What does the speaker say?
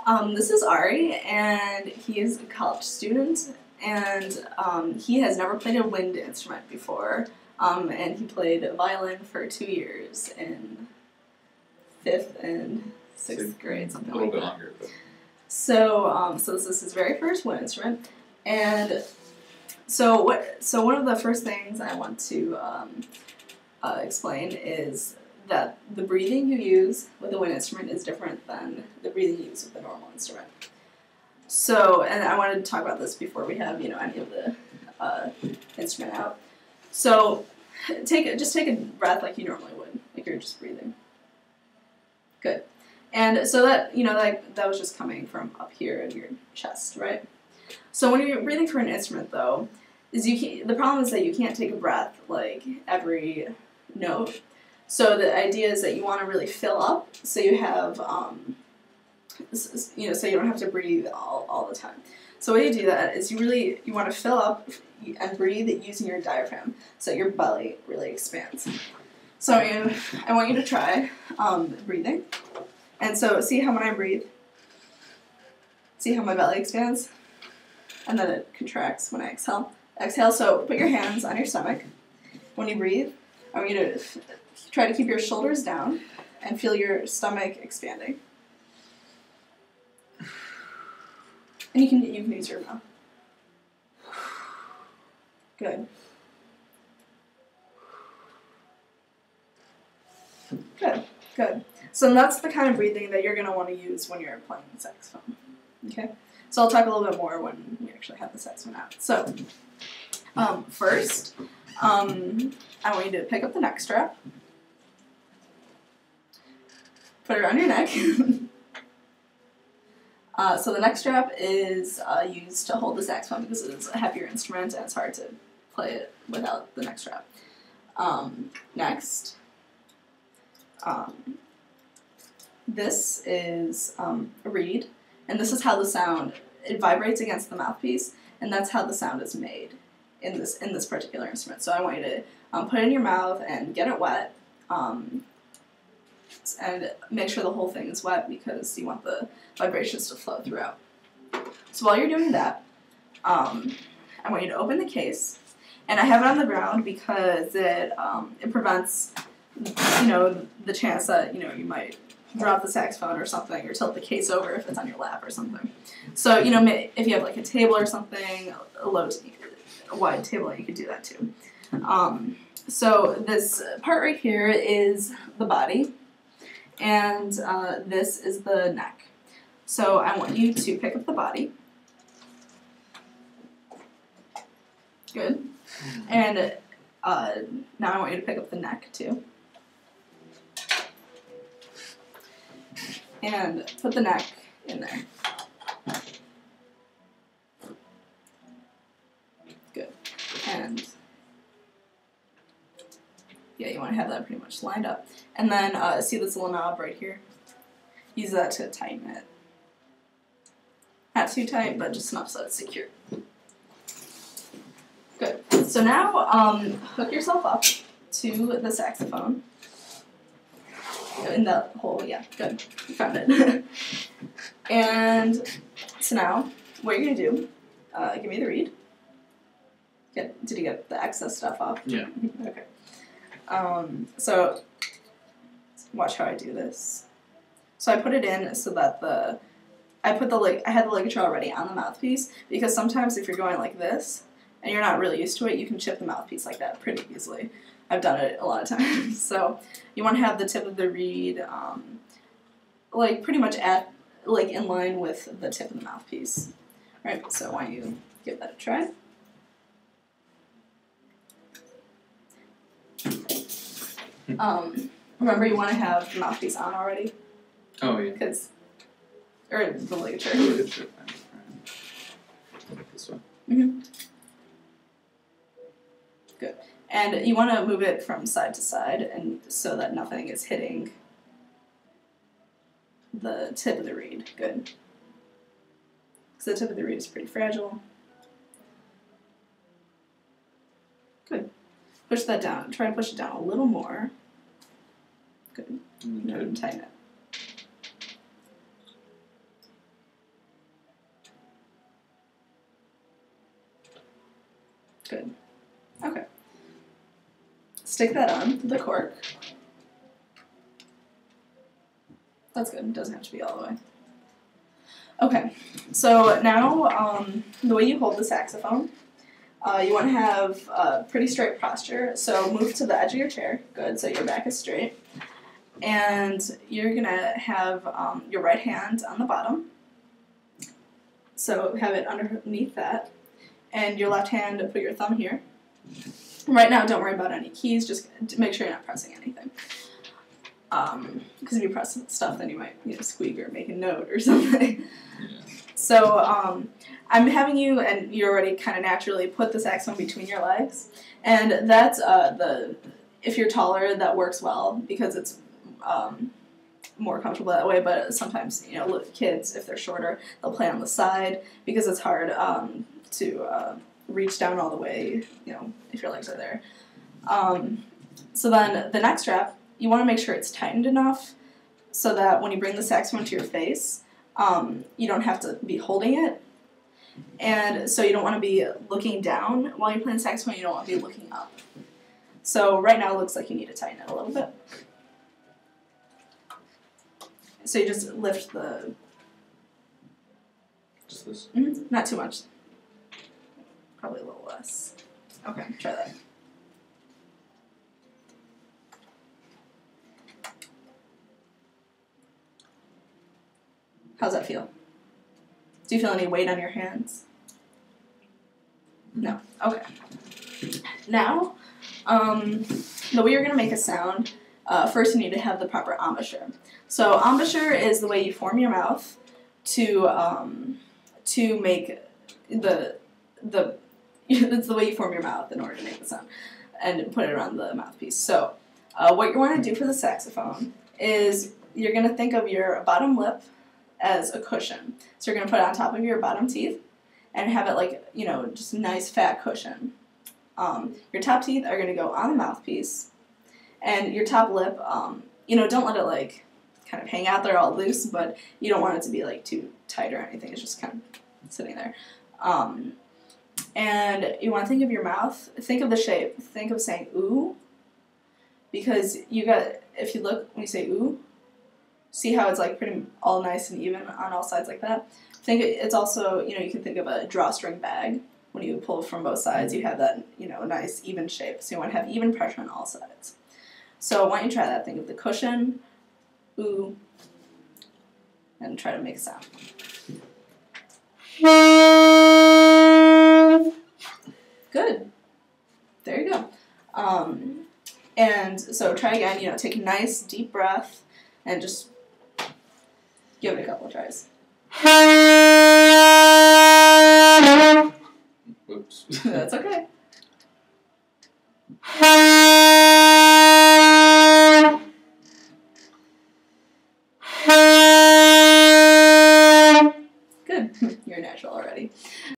This is Ari, and he is a college student, and he has never played a wind instrument before, and he played violin for 2 years in 5th and 6th grade, something like that. A little bit longer, but... So this is his very first wind instrument, and so one of the first things I want to explain is that the breathing you use with a wind instrument is different than the breathing you use with a normal instrument. So, and I wanted to talk about this before we have, any of the instrument out. So, just take a breath like you normally would, like you're just breathing. Good. And so that, that was just coming from up here in your chest, right? So when you're breathing for an instrument, though, the problem is that you can't take a breath like every note. So the idea is that you want to really fill up, so you have, so you don't have to breathe all the time. So the way you do that is you want to fill up and breathe using your diaphragm, so your belly really expands. So I want you to try breathing. And so see how when I breathe, see how my belly expands? And then it contracts when I exhale. Exhale, so put your hands on your stomach. When you breathe, I want you to try to keep your shoulders down and feel your stomach expanding. And you can use your mouth. Good. Good. So that's the kind of breathing that you're going to want to use when you're playing the saxophone. Okay? So I'll talk a little bit more when we actually have the saxophone out. So, first, I want you to pick up the neck strap. Put it around your neck. So the neck strap is used to hold the saxophone because it's a heavier instrument and it's hard to play it without the neck strap. Next, this is a reed, and this is how the sound, it vibrates against the mouthpiece, and that's how the sound is made in this particular instrument. So I want you to put it in your mouth and get it wet, and make sure the whole thing is wet because you want the vibrations to flow throughout. So while you're doing that, I want you to open the case, and I have it on the ground because it prevents, the chance that, you might drop the saxophone or something, or tilt the case over if it's on your lap or something. So, if you have like a table or something, a wide table, you could do that too. So this part right here is the body, and this is the neck. So I want you to pick up the body. Good. And now I want you to pick up the neck too. And put the neck in there. Good. And yeah, you want to have that pretty much lined up. And then see this little knob right here? Use that to tighten it. Not too tight, but just enough so it's secure. Good. So now hook yourself up to the saxophone. In the hole, yeah, good. You found it. And so now, what you're going to do, give me the reed. Did you get the excess stuff off? Yeah. Okay. So, watch how I do this. So I put it in so that I had the ligature already on the mouthpiece, because sometimes if you're going like this, and you're not really used to it, you can chip the mouthpiece like that pretty easily. I've done it a lot of times. So you want to have the tip of the reed, pretty much in line with the tip of the mouthpiece. All right, so why don't you give that a try? Remember, you want to have the mouthpiece on already. Oh, yeah. Or the ligature. This one. Mm-hmm. Good. And you want to move it from side to side, and so that nothing is hitting the tip of the reed. Good. Because the tip of the reed is pretty fragile. Good. Push that down. Try to push it down a little more. Good. And tighten it. stick that on the cork. That's good. It doesn't have to be all the way. Okay, so now the way you hold the saxophone, you want to have a pretty straight posture. So move to the edge of your chair. Good, so your back is straight. And you're going to have your right hand on the bottom. So have it underneath that. And your left hand, put your thumb here. Right now, don't worry about any keys. Just make sure you're not pressing anything. Because if you press stuff, then you might squeak or make a note or something. Yeah. So I'm having you, and you already kind of naturally put the saxophone between your legs. And that's if you're taller, that works well because it's more comfortable that way. But sometimes, kids, if they're shorter, they'll play on the side because it's hard to reach down all the way, if your legs are there. So then the neck strap, you want to make sure it's tightened enough so that when you bring the saxophone to your face, you don't have to be holding it. And so you don't want to be looking down while you're playing saxophone. You don't want to be looking up. So right now it looks like you need to tighten it a little bit. So you just lift the... Just this? Not too much. Probably a little less. Okay, try that. How's that feel? Do you feel any weight on your hands? No. Okay. Now, the way you're going to make a sound, first you need to have the proper embouchure. So embouchure is the way you form your mouth to make it's the way you form your mouth in order to make the sound and put it around the mouthpiece. So what you want to do for the saxophone is you're going to think of your bottom lip as a cushion. So you're going to put it on top of your bottom teeth and have it just a nice fat cushion. Your top teeth are going to go on the mouthpiece, and your top lip, don't let it kind of hang out there all loose, but you don't want it to be too tight or anything. It's just kind of sitting there. And you want to think of your mouth, think of the shape, think of saying ooh, because if you look when you say ooh, see how it's pretty all nice and even on all sides like that? It's also, you can think of a drawstring bag. When you pull from both sides, you have that, nice even shape. So you want to have even pressure on all sides. So why don't you try that? Think of the cushion, ooh, and try to make a sound. Good. There you go. And so try again, take a nice deep breath and just give it a couple of tries. Whoops. That's okay.